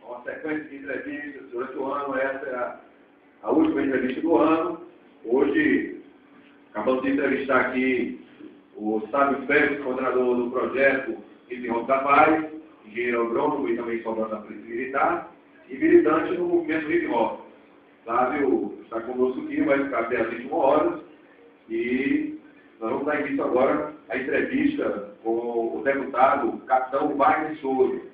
uma sequência de entrevistas durante o ano. Essa é a última entrevista do ano. Hoje, acabamos de entrevistar aqui o Sábio Félix, coordenador do projeto Hip-Hop da Paz, engenheiro agrônomo e também soldado da Polícia Militar, e militante no movimento hip-hop. Sábio está conosco aqui, vai ficar até às 21 horas, e nós vamos dar início agora à entrevista com o deputado Capitão Wagner Souza.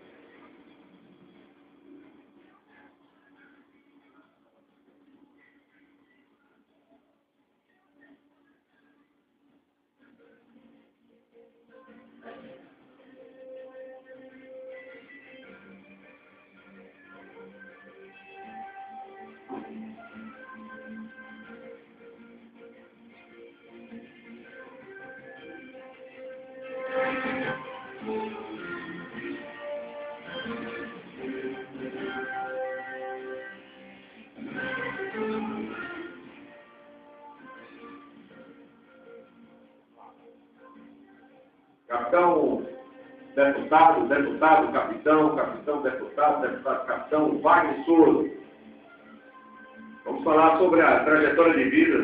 Capitão, deputado, capitão, deputado, capitão Wagner Souza. Vamos falar sobre a trajetória de vida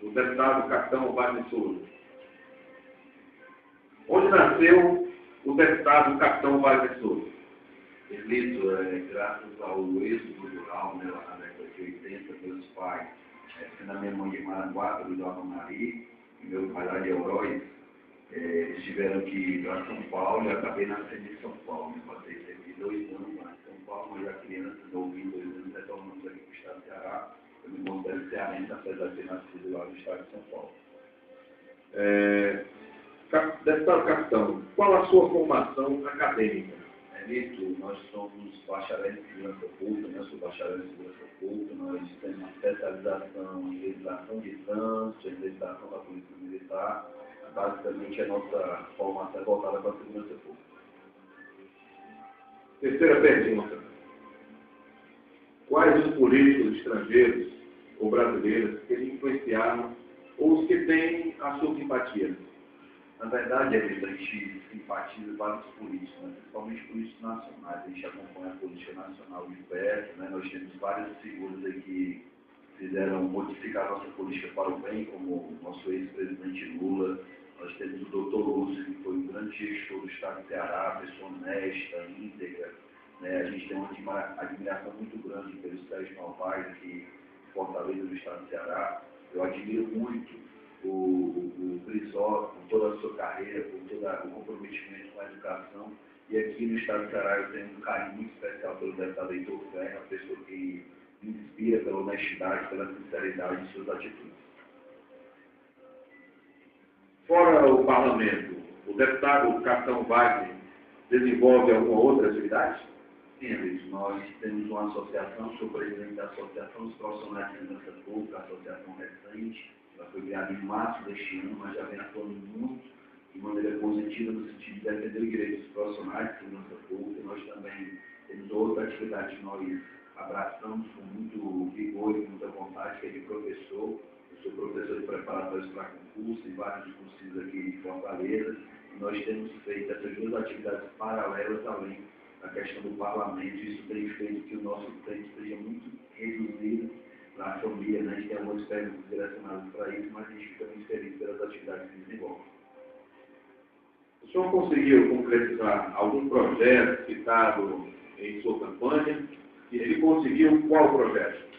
do deputado capitão Wagner Souza. Onde nasceu o deputado capitão Wagner Souza? Eleito, graças ao êxodo rural, né, lá na década de 80, meus pais, sendo a minha mãe de Maranguape, do Dona Maria, e meu pai lá de Oroz, eles tiveram que ir para São Paulo, e eu acabei nascendo em São Paulo. Eu passei cerca de 2 anos lá em São Paulo, mas a criança, ouvindo 2 anos, retornando aqui para o estado do Ceará. Eu me considero cearense, apesar de ter nascido lá no estado de São Paulo. Deputado capitão, qual a sua formação acadêmica? Nisso, nós somos bacharéis em segurança pública, né? Eu sou bacharel em segurança pública, nós temos uma especialização em legislação de trânsito, em legislação da Polícia Militar. Basicamente, a nossa formação é voltada para a segurança pública. Terceira pergunta. Quais os políticos estrangeiros ou brasileiros que lhe influenciaram ou os que têm a sua simpatia? Na verdade, a gente simpatiza vários políticos, né? Principalmente políticos nacionais. A gente acompanha a política nacional de perto, né? Nós temos várias figuras aí que fizeram modificar a nossa política para o bem, como o nosso ex-presidente Lula. Nós temos o doutor Lúcio, que foi um grande gestor do estado do Ceará, pessoa honesta, íntegra. Né? A gente tem uma admiração muito grande pelo Sérgio Novaes, aqui em Fortaleza, do estado do Ceará. Eu admiro muito o Brizola, por toda a sua carreira, por todo o comprometimento com a educação. E aqui no estado do Ceará eu tenho um carinho muito especial pelo deputado Heitor Ferreira, uma pessoa que me inspira pela honestidade, pela sinceridade de suas atitudes. Fora o parlamento, o deputado capitão Wagner desenvolve alguma outra atividade? Sim, Luiz, nós temos uma associação, sou presidente da Associação dos Profissionais de Segurança Pública, a associação recente. Ela foi criada em março deste ano, mas já vem atuando muito de maneira positiva no sentido de defender o direito dos profissionais de segurança pública. Nós também temos outra atividade que nós abraçamos com muito vigor e muita vontade, que é de professor. Eu sou professor de preparatórios para concurso em vários cursos aqui de Fortaleza. E nós temos feito essas duas atividades paralelas além da questão do parlamento. Isso tem feito que o nosso tempo seja muito reduzido na família, né? A gente tem algumas perguntas direcionadas para isso, mas a gente fica muito feliz pelas atividades que desenvolvem. O senhor conseguiu concretizar algum projeto citado em sua campanha? E se conseguiu, qual projeto?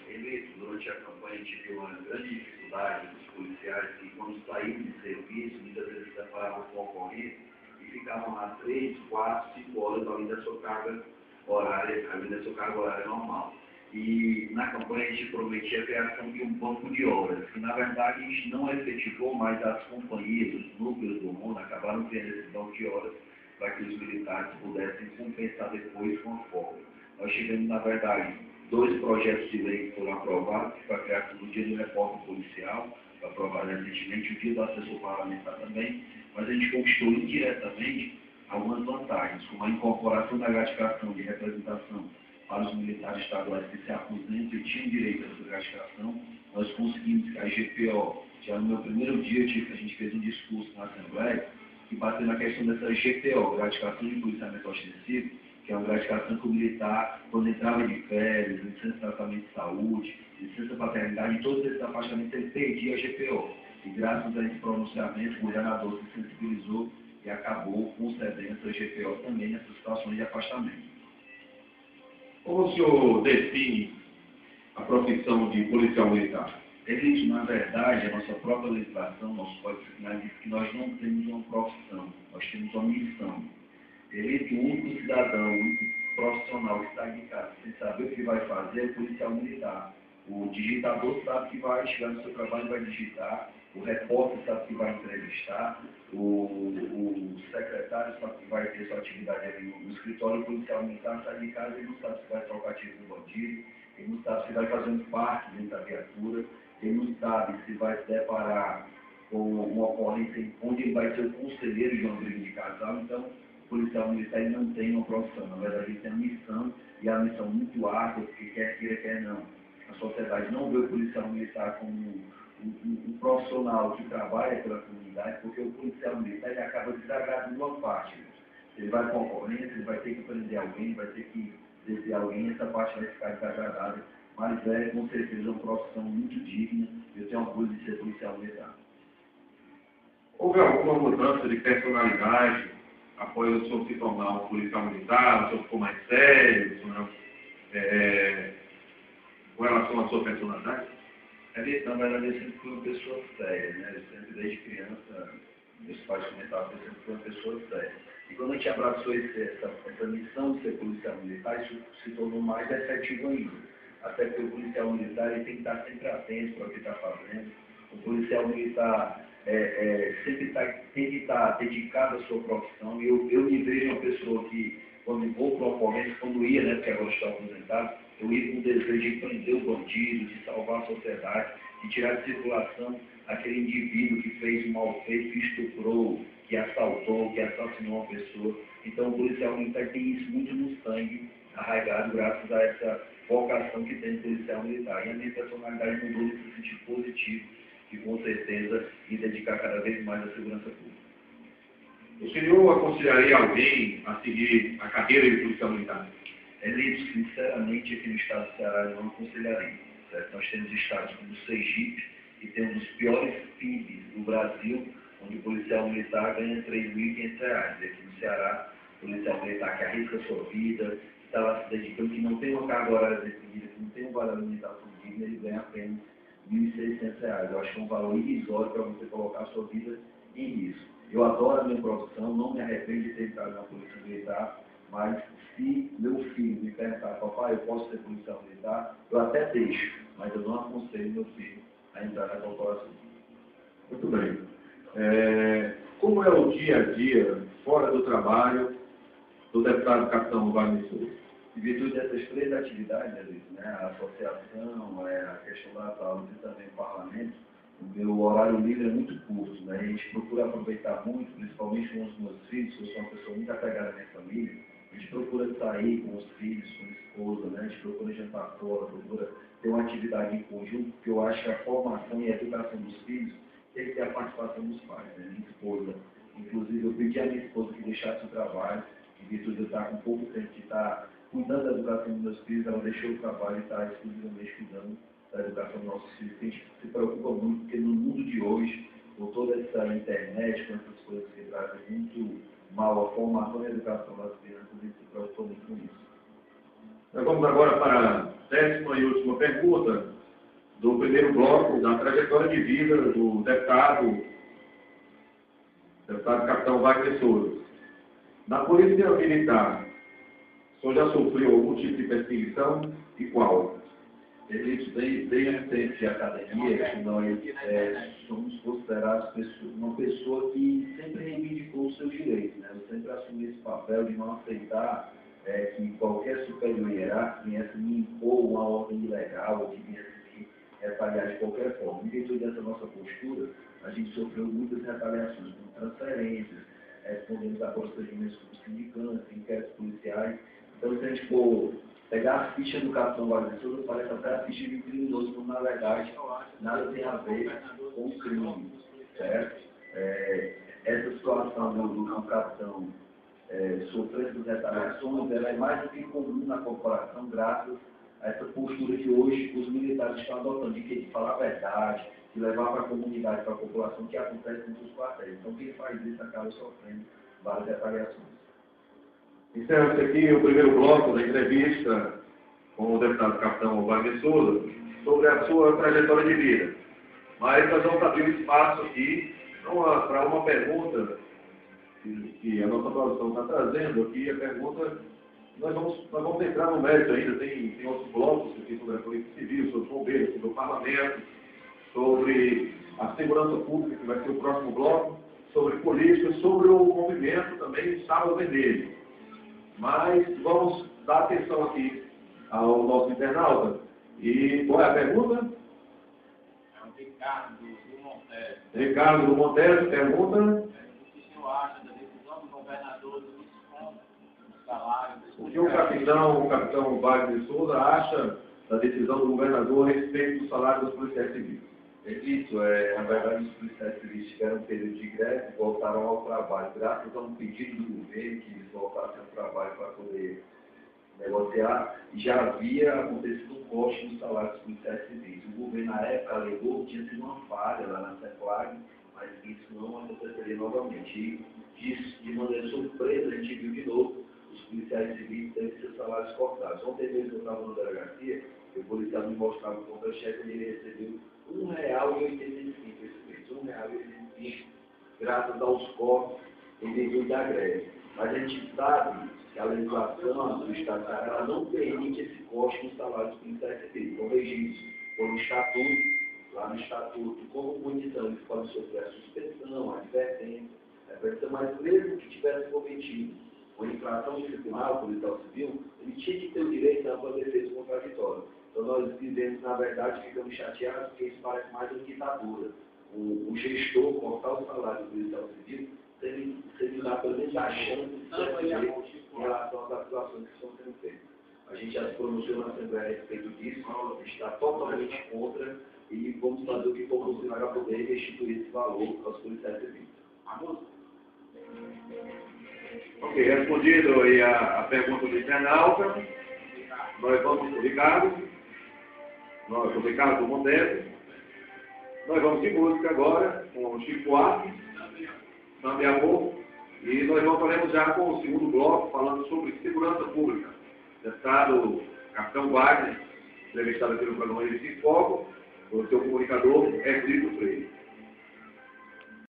Durante a campanha a gente viu uma grande dificuldade dos policiais que, quando saíam de serviço, muitas vezes se deparavam com ocorrência e ficavam lá 3, 4, 5 horas além da sua carga horária normal. E na campanha a gente prometia a criação de um banco de horas, que na verdade a gente não efetivou, mas as companhias, os núcleos do mundo acabaram criando esse banco de horas para que os militares pudessem compensar depois com a folga. Nós tivemos, na verdade, 2 projetos de lei que foram aprovados, que foi a criação do Dia do Repórter Policial, foi aprovado recentemente, o Dia do Assessor Parlamentar também, mas a gente conquistou indiretamente algumas vantagens, como a incorporação da gratificação de representação para os militares estaduais que se aposentam e tinham direito a essa gratificação. Nós conseguimos que a GPO, já no meu primeiro dia, a gente fez um discurso na Assembleia, que bateu na questão dessa GPO, gratificação de policiamento ostensivo, que é uma gratificação que o militar, quando entrava de férias, licença de tratamento de saúde, licença paternidade, em todos esses afastamentos ele perdia a GPO. E graças a esse pronunciamento, o governador se sensibilizou e acabou concedendo a GPO também nessas situações de afastamento. Como o senhor define a profissão de policial militar? Existe, na verdade, a nossa própria legislação, nosso Código Disciplinar diz que nós não temos uma profissão, nós temos uma missão. Ele, o único cidadão, o único profissional que está em casa sem saber o que vai fazer é o policial militar. O digitador sabe que vai chegar no seu trabalho e vai digitar, o repórter sabe que vai entrevistar, o secretário sabe que vai ter sua atividade ali no escritório, o policial militar sai de casa e não sabe se vai trocar tiro com bandido, ele não sabe se vai fazer um parque dentro da viatura, ele não sabe se vai se deparar com uma ocorrência onde ele vai ser o conselheiro de uma briga de casal. Então, o policial militar ele não tem uma profissão, na verdade ele tem uma missão, e a missão muito árdua, porque quer queira, quer não. A sociedade não vê o policial militar como um profissional que trabalha pela comunidade, porque o policial militar ele acaba desagradando uma parte. Ele vai para uma ocorrência, ele vai ter que prender alguém, vai ter que desviar alguém, essa parte vai ficar desagradada. Mas é, com certeza, uma profissão muito digna. Eu tenho orgulho de ser policial militar. Houve alguma mudança de personalidade após o senhor se tornar um policial militar? O senhor ficou mais sério? Com relação à sua personalidade? Na verdade, eu sempre fui uma pessoa séria, né? Eu sempre, desde criança, meus pais comentavam que eu sempre fui uma pessoa séria. E quando a gente abraçou essa missão de ser policial militar, isso se tornou mais efetivo ainda. Até porque o policial militar ele tem que estar sempre atento para o que está fazendo. O policial militar sempre tem que estar dedicado à sua profissão. E eu me vejo uma pessoa que, quando vou para uma ocorrência, quando ia, né, porque agora estou aposentado, eu ia com o desejo de prender o bandido, de salvar a sociedade, de tirar de circulação aquele indivíduo que fez um mal feito, que estuprou, que assaltou, que assassinou uma pessoa. Então o policial militar tem isso muito no sangue, arraigado graças a essa vocação que tem o policial militar. E a minha personalidade mudou nesse sentido positivo, e com certeza me dedicar cada vez mais à segurança pública. O senhor aconselharia alguém a seguir a carreira de policial militar? Elito, sinceramente, aqui no estado do Ceará eu não aconselharia. Certo? Nós temos estados como o Sergipe, que tem um dos piores PIBs do Brasil, onde o policial militar ganha R$ 3.500. E aqui no Ceará, o policial militar que arrisca a sua vida, está lá se dedicando, que não tem uma carga horária definida, que não tem um valor de alimentação digna, ele ganha apenas R$ 1.600. Eu acho que é um valor irrisório para você colocar a sua vida em risco. Eu adoro a minha profissão, não me arrependo de ter entrado na Polícia Militar, mas se meu filho me perguntar, papai, eu posso ser policial militar, eu até deixo, mas eu não aconselho meu filho a entrar na corporação. Muito bem. Como é o dia a dia, fora do trabalho, do deputado Capitão Wagner Souza? Em virtude dessas três atividades, né, a associação, a questão da saúde e também o parlamento, o meu horário livre é muito curto, né? A gente procura aproveitar muito, principalmente com os meus filhos, eu sou uma pessoa muito apegada à minha família, a gente procura sair com os filhos, com a esposa, né? A gente procura jantar fora, procura ter uma atividade em conjunto, porque eu acho que a formação e a educação dos filhos tem que ter a participação dos pais, né? Minha esposa, inclusive eu pedi à minha esposa que deixasse o trabalho, em virtude de eu estar com pouco tempo de estar cuidando da educação dos meus filhos, ela deixou o trabalho e está exclusivamente cuidando da educação dos nossos filhos. A gente se preocupa muito, porque no mundo de hoje, com toda essa internet, com essas coisas que trazem muito mal a formação e a educação das crianças, a gente se preocupa muito com isso. Nós vamos agora para a 10ª e última pergunta do primeiro bloco, da trajetória de vida do deputado Capitão Wagner Souza. Na Polícia Militar, o senhor já sofreu algum tipo de perseguição e qual? Desde a tempo de academia, nós somos considerados uma pessoa que sempre reivindicou os seus direitos, né? Eu sempre assumi esse papel de não aceitar que qualquer superior hierárquico viesse me impor uma ordem ilegal ou que viesse me retaliar de qualquer forma. Em virtude dessa nossa postura, a gente sofreu muitas retaliações, como transferências, respondemos a procedimentos como sindicantes, inquéritos policiais. Então, se a gente for pegar a ficha do Capitão Wagner Souza, parece até a ficha de um criminoso, quando na verdade nada tem a ver com o crime, certo? Essa situação do capitão sofrendo retaliações, ela é mais do que comum na corporação, graças a essa postura que hoje os militares estão adotando, de falar a verdade, de levar para a comunidade, para a população, que acontece dentro dos quartéis. Então, quem faz isso acaba sofrendo várias retaliações. Encerra-se aqui o primeiro bloco da entrevista com o deputado capitão Wagner Souza sobre a sua trajetória de vida. Mas nós vamos abrir um espaço aqui para uma pergunta que a nossa produção está trazendo aqui. A pergunta, nós vamos entrar no mérito ainda, tem outros blocos aqui sobre a Polícia Civil, sobre os bombeiros, sobre o Parlamento, sobre a segurança pública, que vai ser o próximo bloco, sobre política, sobre o movimento também, Sábado Vermelho. Mas vamos dar atenção aqui ao nosso internauta. E qual é a pergunta? É o Ricardo do Montes. Ricardo do Montes pergunta. O que o senhor acha da decisão do governador do desconto do salário? O que o capitão Wagner Souza acha da decisão do governador a respeito do salário dos policiais civis? Isso, na verdade, os policiais civis tiveram um período de greve e voltaram ao trabalho. Graças a um pedido do governo que eles voltassem ao trabalho para poder negociar, e já havia acontecido um corte no salário dos policiais civis. O governo, na época, alegou que tinha sido uma falha lá na CEPLAG, mas isso não aconteceria novamente. E de maneira surpresa, a gente viu de novo os policiais civis terem seus salários cortados. Ontem mesmo eu estava na delegacia, e o policial me mostrava o contra-cheque e ele recebeu R$1,85 esse mês, R$1,85, graças aos cortes em virtude da greve. Mas a gente sabe que a legislação do Estado ela não permite esse corte no salário dos policiais civis. Então, regidos por um estatuto, lá no estatuto, como punição, eles podem sofrer a suspensão, a advertência, mas mesmo que tivesse cometido uma infração disciplinar, o policial civil, ele tinha que ter o direito da sua defesa contraditória. Então, nós vivemos, na verdade, ficamos chateados, porque isso parece mais uma ditadura. O gestor cortar o salário do policial civil, sem dar pelo menos a chance de sofrer em relação às atuações que estão sendo feitas. A gente já se pronunciou na Assembleia a respeito disso, a gente está totalmente contra e vamos fazer o que for possível para poder restituir esse valor aos policiais civis. Ok, respondido aí a pergunta do internauta, nós vamos para o Ricardo do Montes. Nós vamos de música agora, com o Chico Buarque, Samba e Amor, e nós voltaremos já com o segundo bloco, falando sobre segurança pública. Deputado capitão Wagner, entrevistado aqui no programa Recife Foco, o seu comunicador, Eclito Freire.